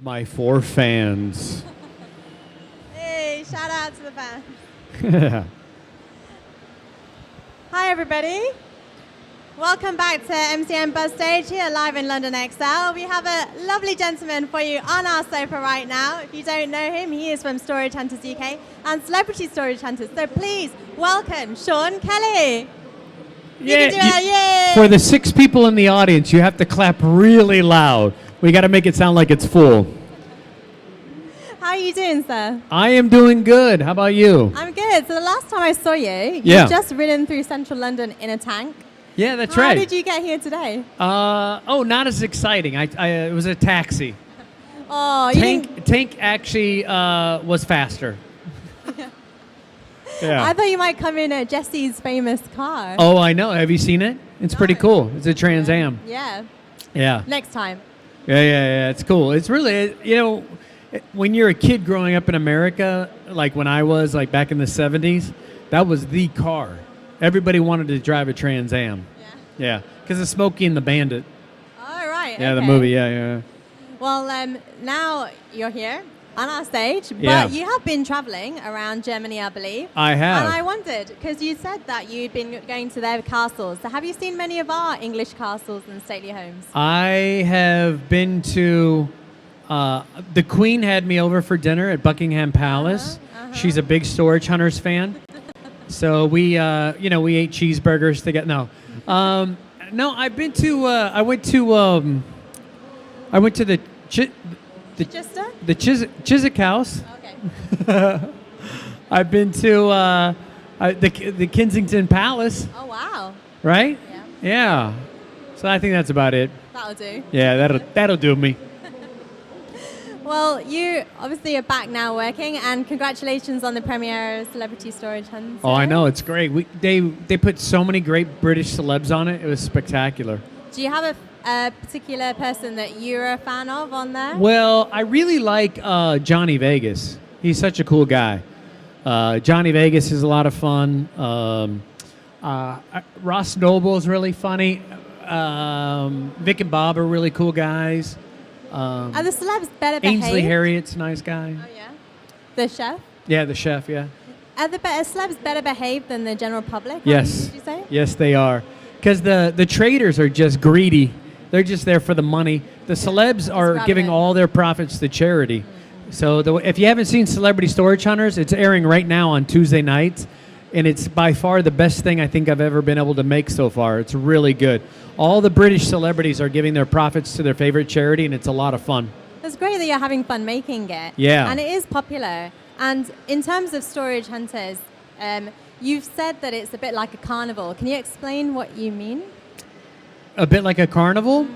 My four fans. Hey, shout out to the fans. Hi, everybody. Welcome back to MCM Buzz Stage here live in London XL. We have a lovely gentleman for you on our sofa right now. If you don't know him, he is from Storage Hunters UK and Celebrity Storage Hunters. So please welcome Sean Kelly. Yeah, for the 6 people in the audience, you have to clap really loud. We got to make it sound like it's full. How are you doing, sir? I am doing good. How about you? I'm good. So the last time I saw you, Yeah. you just ridden through central London in a tank. Yeah, that's How right. did you get here today? Not as exciting. It was a taxi. Oh, you didn't... Tank actually was faster. Yeah. I thought you might come in at Jesse's famous car. Oh, I know. Have you seen it? It's pretty cool. It's a Trans Am. Yeah. Yeah. Next time. Yeah. It's cool. It's really, when you're a kid growing up in America, like when I was, like back in the 70s, that was the car. Everybody wanted to drive a Trans Am. Yeah. Because of Smokey and the Bandit. Oh, right. Yeah, okay. the movie. Yeah. Well, now you're here on our stage, but Yeah. you have been traveling around Germany, I believe. I have. And I wondered, because you said that you'd been going to their castles. So have you seen many of our English castles and stately homes? I have been to, the Queen had me over for dinner at Buckingham Palace. She's a big Storage Hunters fan. So we ate cheeseburgers together. No, I've been to, I went to the Chichester? the Chiswick House. Okay. I've been to the Kensington Palace. Oh, wow. Right? Yeah. Yeah. So I think that's about it. That'll do. Yeah, that'll do me. Well, you obviously are back now working, and congratulations on the premiere of Celebrity Storage Hunters. Oh, I know, it's great. They put so many great British celebs on it. It was spectacular. Do you have a particular person that you're a fan of on there? Well, I really like Johnny Vegas. He's such a cool guy. Johnny Vegas is a lot of fun. Ross Noble is really funny. Vic and Bob are really cool guys. Are the celebs better behaved? Ainsley Harriot's a nice guy. Oh, yeah. The chef? Yeah, the chef, yeah. Are the celebs better behaved than the general public? Yes. Did you say? Yes, they are. Because the traders are just greedy. They're just there for the money. The celebs are giving all their profits to charity. So if you haven't seen Celebrity Storage Hunters, it's airing right now on Tuesday nights. And it's by far the best thing I think I've ever been able to make so far. It's really good. All the British celebrities are giving their profits to their favorite charity, and it's a lot of fun. It's great that you're having fun making it. Yeah. And it is popular. And in terms of Storage Hunters, you've said that it's a bit like a carnival. Can you explain what you mean? A bit like a carnival?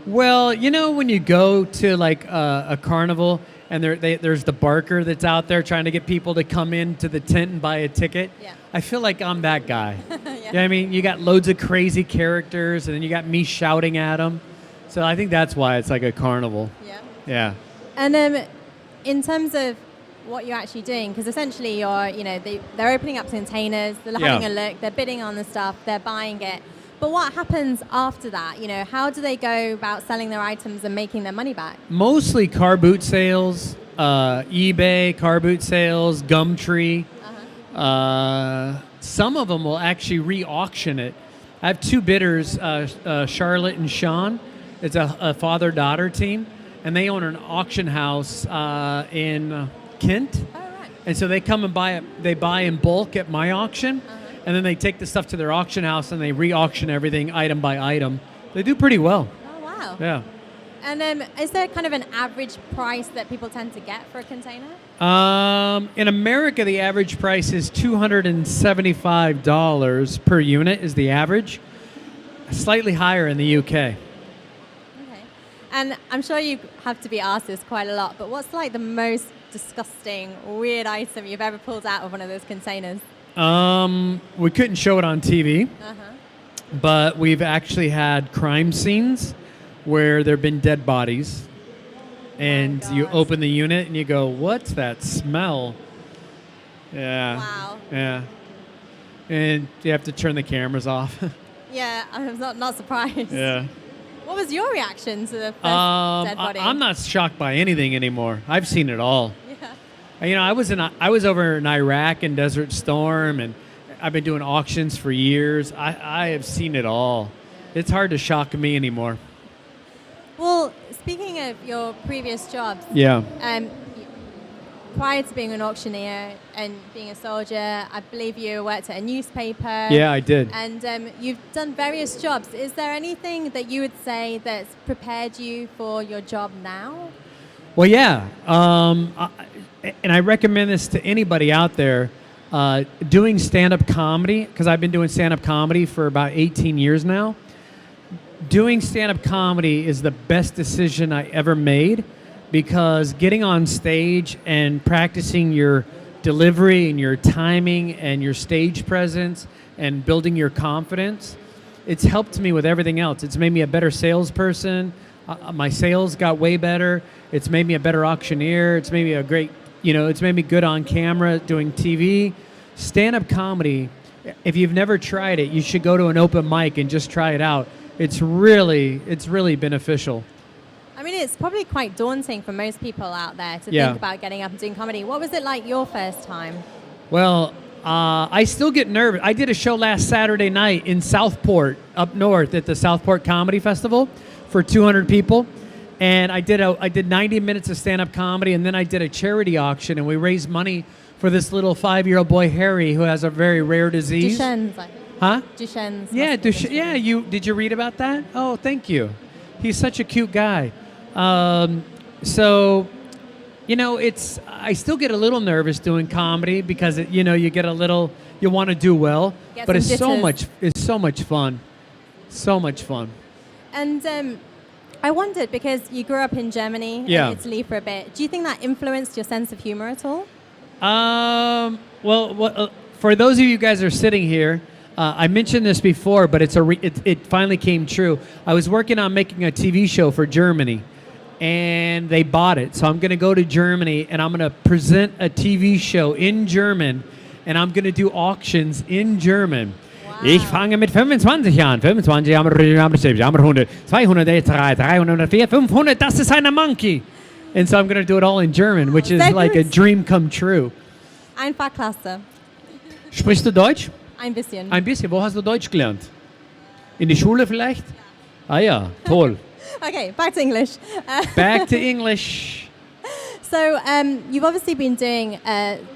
Well, when you go to like a carnival and there's the barker that's out there trying to get people to come into the tent and buy a ticket. Yeah. I feel like I'm that guy. Yeah. You know what I mean? You got loads of crazy characters, and then you got me shouting at them. So I think that's why it's like a carnival. Yeah. Yeah. And in terms of what you're actually doing, because essentially they're opening up containers, they're having a look, they're bidding on the stuff, they're buying it. But what happens after that? How do they go about selling their items and making their money back? Mostly car boot sales, eBay, car boot sales, Gumtree. Some of them will actually re-auction it. I have 2 bidders, Charlotte and Sean. It's a father-daughter team, and they own an auction house in Kent. Oh, right. And so they come and buy it. They buy in bulk at my auction, and then they take the stuff to their auction house and they re-auction everything item by item. They do pretty well. Oh, wow. Yeah. And is there kind of an average price that people tend to get for a container? In America, the average price is $275 per unit is the average. Slightly higher in the UK. Okay. And I'm sure you have to be asked this quite a lot, but what's like the most disgusting, weird item you've ever pulled out of one of those containers? We couldn't show it on TV, but we've actually had crime scenes where there have been dead bodies, and you open the unit and you go, "What's that smell?" Yeah. Wow. Yeah. And you have to turn the cameras off. Yeah, I'm not surprised. Yeah. What was your reaction to the first dead body? I'm not shocked by anything anymore. I've seen it all. Yeah. You know, I was over in Iraq in Desert Storm, and I've been doing auctions for years. I have seen it all. It's hard to shock me anymore. Well, speaking of your previous jobs, Yeah. Prior to being an auctioneer and being a soldier, I believe you worked at a newspaper. Yeah, I did. And you've done various jobs. Is there anything that you would say that's prepared you for your job now? Well, yeah. And I recommend this to anybody out there doing stand-up comedy, because I've been doing stand-up comedy for about 18 years now. Doing stand-up comedy is the best decision I ever made, because getting on stage and practicing your delivery and your timing and your stage presence and building your confidence, it's helped me with everything else. It's made me a better salesperson. My sales got way better. It's made me a better auctioneer. It's made me a great, it's made me good on camera doing TV. Stand-up comedy, if you've never tried it, you should go to an open mic and just try it out. It's really beneficial. I mean, it's probably quite daunting for most people out there to think about getting up and doing comedy. What was it like your first time? Well, I still get nervous. I did a show last Saturday night in Southport, up north at the Southport Comedy Festival for 200 people. And I did 90 minutes of stand-up comedy, and then I did a charity auction, and we raised money for this little 5-year-old boy, Harry, who has a very rare disease. Duchenne's, I think. Huh? Duchenne's. Yeah, did you read about that? Oh, thank you. He's such a cute guy. So, I still get a little nervous doing comedy because you get a little, you want to do well, but it's so much fun, so much fun. And I wondered, because you grew up in Germany and Italy for a bit, do you think that influenced your sense of humor at all? Well, for those of you guys that are sitting here, I mentioned this before, but it finally came true. I was working on making a TV show for Germany, and they bought it. So I'm going to go to Germany, and I'm going to present a TV show in German, and I'm going to do auctions in German. Wow. Ich fange mit 25 an. 25 haben wir 100, 200, 300, 400, 500, das ist eine monkey. And so I'm going to do it all in German, which is like a dream come true. Einfach klasse. Sprichst du Deutsch? Ein bisschen. Ein bisschen. Wo hast du Deutsch gelernt? In die Schule vielleicht? Ah ja, toll. Okay, back to English. Back to English. So you've obviously been doing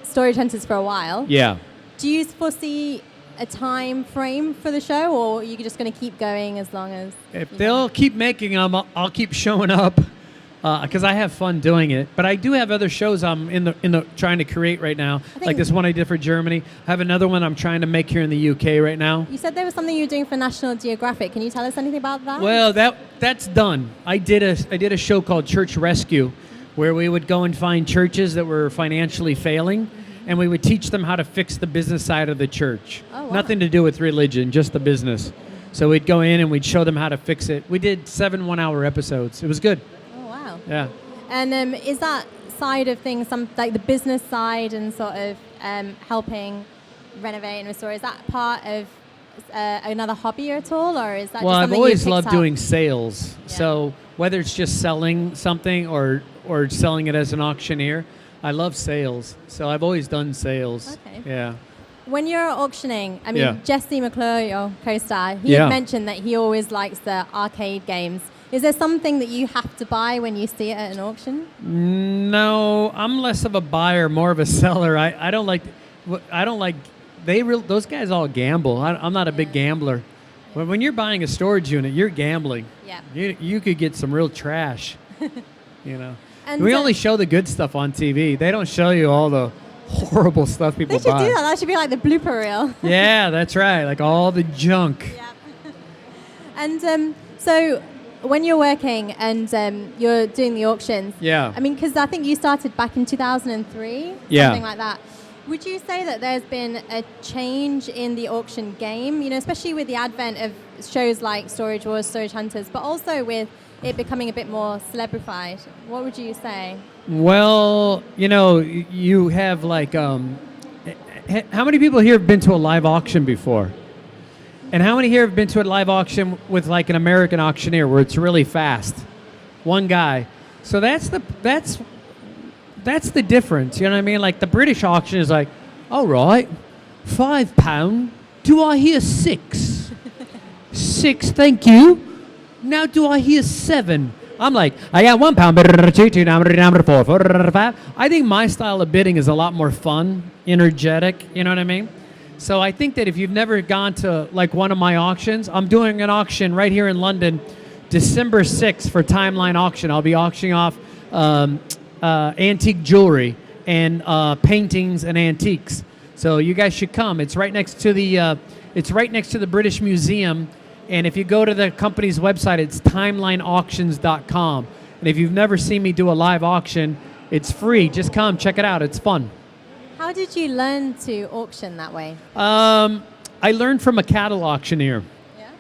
Storage Hunters for a while. Yeah. Do you foresee a time frame for the show, or are you just going to keep going as long as... If they'll keep making them, I'll keep showing up because I have fun doing it. But I do have other shows I'm in the trying to create right now, like this one I did for Germany. I have another one I'm trying to make here in the UK right now. You said there was something you were doing for National Geographic. Can you tell us anything about that? Well, that's done. I did a show called Church Rescue, where we would go and find churches that were financially failing, and we would teach them how to fix the business side of the church. Oh, wow. Nothing to do with religion, just the business. So we'd go in and we'd show them how to fix it. We did 7 one-hour episodes. It was good. Oh, wow. Yeah. And is that side of things, like the business side and sort of helping renovate and restore, is that part of another hobby at all, or is that just something I've always loved up? doing sales. Yeah. So whether it's just selling something or selling it as an auctioneer, I love sales. So I've always done sales. Okay. Yeah. When you're auctioning, I mean, Jesse McClure, your co-star, he mentioned that he always likes the arcade games. Is there something that you have to buy when you see it at an auction? No, I'm less of a buyer, more of a seller. I don't like those guys all gamble. I'm not a big gambler. When you're buying a storage unit, you're gambling. Yeah. You could get some real trash. And we only show the good stuff on TV. They don't show you all the horrible stuff people buy. They should do that. That should be like the blooper reel. Yeah, that's right. Like all the junk. Yeah. And so when you're working and you're doing the auctions, I mean, because I think you started back in 2003, something like that. Would you say that there's been a change in the auction game, especially with the advent of shows like Storage Wars, Storage Hunters, but also with it becoming a bit more celebrified? What would you say? Well, you have like, how many people here have been to a live auction before? And how many here have been to a live auction with like an American auctioneer where it's really fast? One guy. So that's the difference. You know what I mean? Like the British auction is like, all right, £5. Do I hear 6? 6, thank you. Now do I hear 7? I'm like, I got £1, 2, 4, 5. I think my style of bidding is a lot more fun, energetic. You know what I mean? So I think that if you've never gone to like one of my auctions, I'm doing an auction right here in London, December 6th for Timeline Auction. I'll be auctioning off antique jewelry and paintings and antiques. So you guys should come. It's right next to the British Museum. And if you go to the company's website, it's timelineauctions.com. And if you've never seen me do a live auction, it's free. Just come, check it out. It's fun. How did you learn to auction that way? I learned from a cattle auctioneer. Yeah.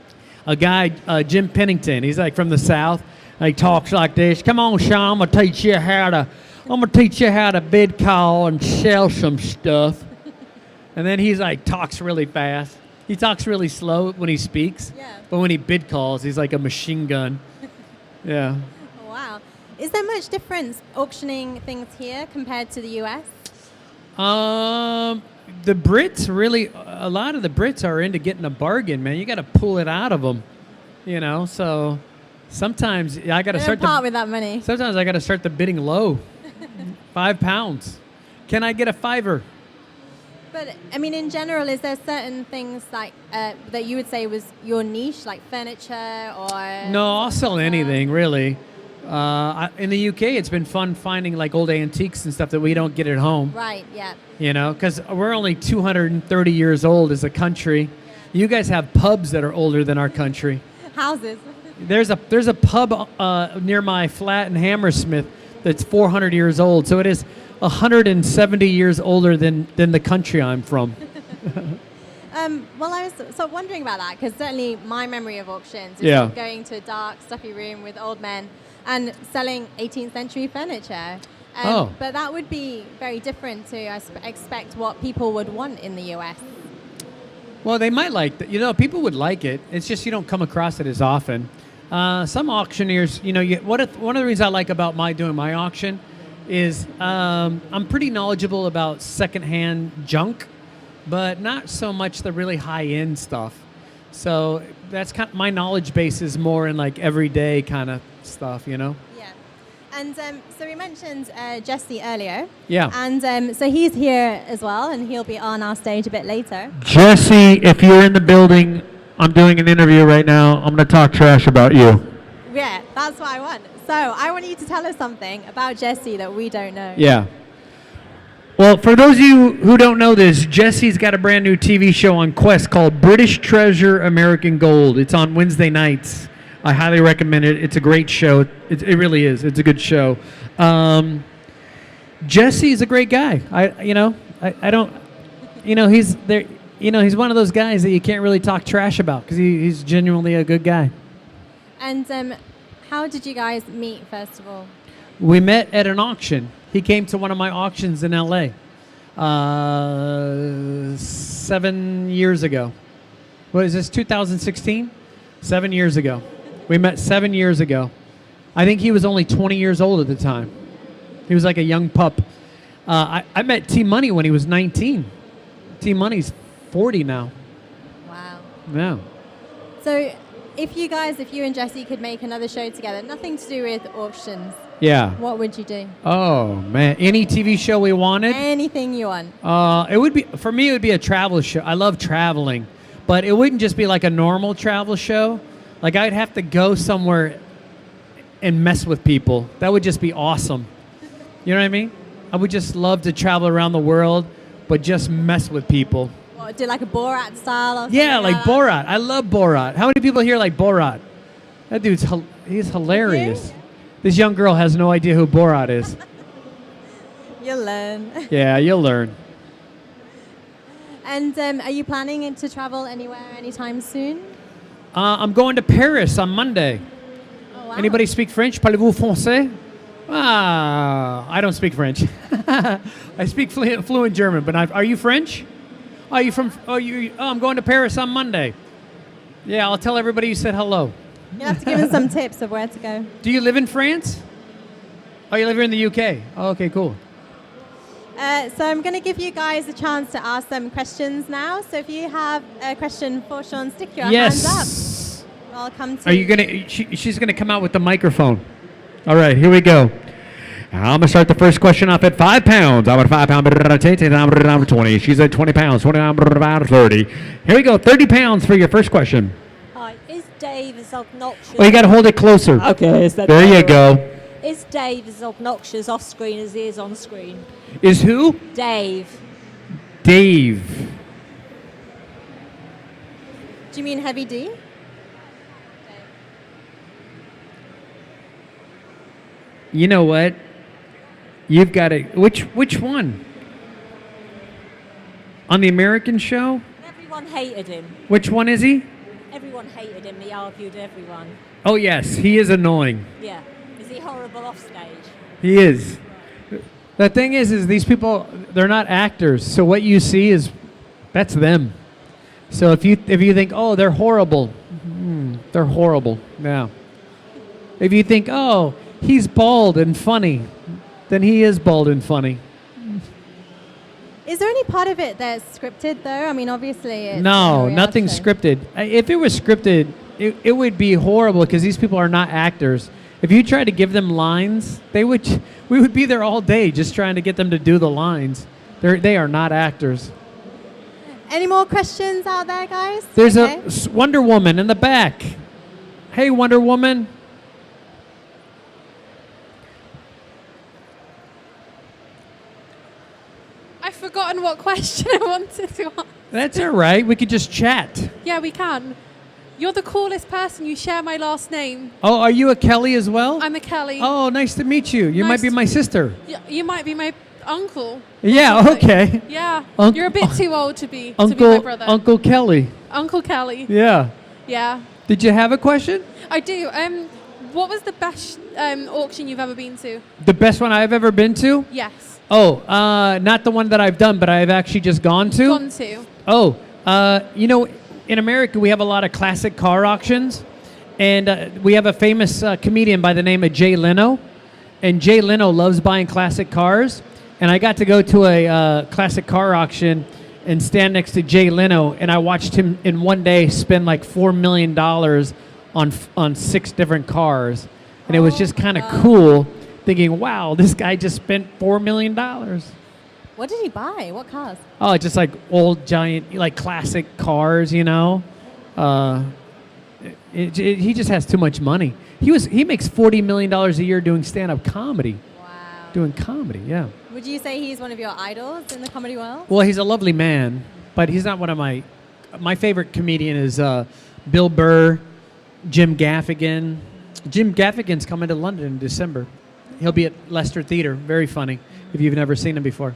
A guy, Jim Pennington. He's like from the South. He talks like this. Come on, Sean, I'm gonna teach you how to bid call and sell some stuff. And then he's like talks really fast. He talks really slow when he speaks. Yeah. But when he bid calls, he's like a machine gun. Yeah. Wow. Is there much difference auctioning things here compared to the US? The Brits really, a lot of the Brits are into getting a bargain, man. You got to pull it out of them, you know. So sometimes I got to start part with that money. Sometimes I got to start the bidding low. £5. Can I get a $5? But I mean, in general, is there certain things like that you would say was your niche, like furniture or? No, I'll sell anything really. In the UK, it's been fun finding like old antiques and stuff that we don't get at home. Right. Yeah. You know, because we're only 230 years old as a country. Yeah. You guys have pubs that are older than our country. Houses. There's a pub near my flat in Hammersmith that's 400 years old. So it is 170 years older than the country I'm from. Well, I was sort of wondering about that because certainly my memory of auctions is going to a dark, stuffy room with old men and selling 18th century furniture. But that would be very different to, I expect, what people would want in the US. Well, they might like that. You know, people would like it. It's just you don't come across it as often. Some auctioneers, you know, one of the reasons I like about doing my auction is I'm pretty knowledgeable about secondhand junk, but not so much the really high-end stuff. So that's kind of, my knowledge base is more in like everyday kind of stuff, you know? Yeah. And so we mentioned Jesse earlier. Yeah. And so he's here as well, and he'll be on our stage a bit later. Jesse, if you're in the building, I'm doing an interview right now. I'm going to talk trash about you. Yeah, that's what I want. So I want you to tell us something about Jesse that we don't know. Yeah. Well, for those of you who don't know this, Jesse's got a brand new TV show on Quest called British Treasure American Gold. It's on Wednesday nights. I highly recommend it. It's a great show. It really is. It's a good show. Jesse's a great guy. I don't, he's there. He's one of those guys that you can't really talk trash about because he's genuinely a good guy. And how did you guys meet, first of all? We met at an auction. He came to one of my auctions in L.A. 7 years ago. What is this, 2016? 7 years ago. We met 7 years ago. I think he was only 20 years old at the time. He was like a young pup. I met T-Money when he was 19. T-Money's 40 now. Wow. Yeah. So if you and Jesse could make another show together, nothing to do with auctions, what would you do? Oh, man. Any TV show we wanted? Anything you want. It would be a travel show. I love traveling. But it wouldn't just be like a normal travel show. Like I'd have to go somewhere and mess with people. That would just be awesome. You know what I mean? I would just love to travel around the world, but just mess with people. Or do like a Borat style or something? Yeah, like Borat. I love Borat. How many people here like Borat? That dude's he's hilarious. This young girl has no idea who Borat is. You'll learn. Yeah, you'll learn. And are you planning to travel anywhere anytime soon? I'm going to Paris on Monday. Oh, wow. Anybody speak French? Parlez-vous français? I don't speak French. I speak fluent German, but are you French? Are you from? I'm going to Paris on Monday. Yeah, I'll tell everybody you said hello. You have to give him some tips of where to go. Do you live in France? Oh, you live here in the UK. Oh, okay, cool. So I'm going to give you guys a chance to ask them questions now. So if you have a question for Sean, stick your hands up. I'll come to Are you gonna? She's gonna come out with the microphone. All right, here we go. I'm gonna start the first question off at 5 pounds. I'm at 5 pounds. I'm 20. She's at 20 pounds. 20. I'm about 30. Here we go. 30 pounds for your first question. Hi, is Dave as obnoxious? Oh, you gotta hold it closer. Okay, is that There you go. Is Dave as obnoxious off screen as he is on screen? Is who? Dave. Dave. Do you mean Heavy D? You know what? You've got to. Which one? On the American show? Everyone hated him. Which one is he? Everyone hated him. He argued everyone. Oh yes, he is annoying. Yeah. Is he horrible off stage? He is. The thing is these people, they're not actors. So what you see that's them. So if you think, oh, they're horrible, they're horrible. Yeah. If you think, oh, he's bald and funny, then he is bald and funny. Is there any part of it that's scripted, though? I mean, obviously it's No, a reality nothing's show. scripted. If it was scripted, it would be horrible because these people are not actors. If you try to give them lines, we would be there all day just trying to get them to do the lines. They are not actors. Any more questions out there, guys? There's Okay. a Wonder Woman in the back. Hey, Wonder Woman. I've forgotten what question I wanted to ask. That's all right. We could just chat. Yeah, we can. You're the coolest person. You share my last name. Oh, are you a Kelly as well? I'm a Kelly. Oh, nice to meet you. You might Nice be to- my sister. You might be my uncle. Yeah, Something. okay. Yeah. Unc- You're a bit too old to be my Uncle brother. Uncle Kelly. Uncle Kelly. Yeah. Yeah. Did you have a question? I do. What was the best auction you've ever been to? The best one I've ever been to? Yes. Oh, not the one that I've done, but I've actually just gone to. Gone to. Oh, in America, we have a lot of classic car auctions, and we have a famous comedian by the name of Leno, and Leno loves buying classic cars, and I got to go to a classic car auction and stand next to Leno, and I watched him in one day spend like $4 million on 6 different cars, and it was just kind of cool, thinking, wow, this guy just spent $4 million. What did he buy? What cars? Oh, just like old giant, like classic cars, you know. He just has too much money. He makes $40 million a year doing stand-up comedy. Wow. Doing comedy, yeah. Would you say he's one of your idols in the comedy world? Well, he's a lovely man, but he's not one of my favorite comedian is Bill Burr, Jim Gaffigan. Jim Gaffigan's coming to London in December. He'll be at Leicester Theatre. Very funny if you've never seen him before.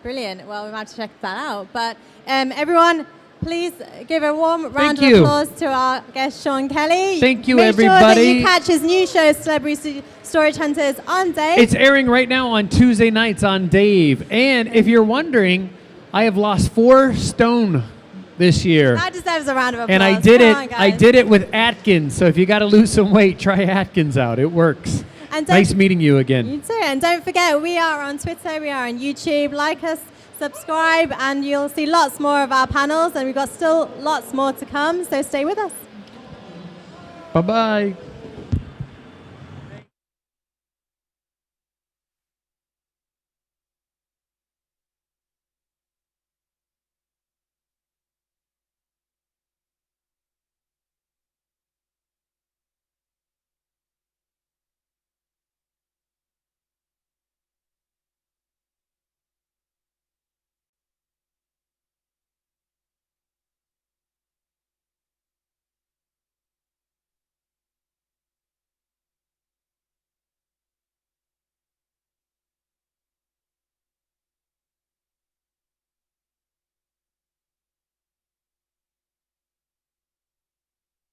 Brilliant. Well, we might have to check that out. But everyone, please give a warm round of you. applause to our guest, Sean Kelly. Thank you, Make sure that everybody. you catch his new show, Celebrity Storage Hunters, on Dave. It's airing right now on Tuesday nights on Dave. And if you're wondering, I have lost 4 stone this year. That deserves a round of applause. And I did Come it. on, I guys. did it with Atkins. So if you got to lose some weight, try Atkins out. It works. And Nice meeting you again. You too. And don't forget, we are on Twitter, we are on YouTube. Like us, subscribe, and you'll see lots more of our panels. And we've got still lots more to come. So stay with us. Bye bye.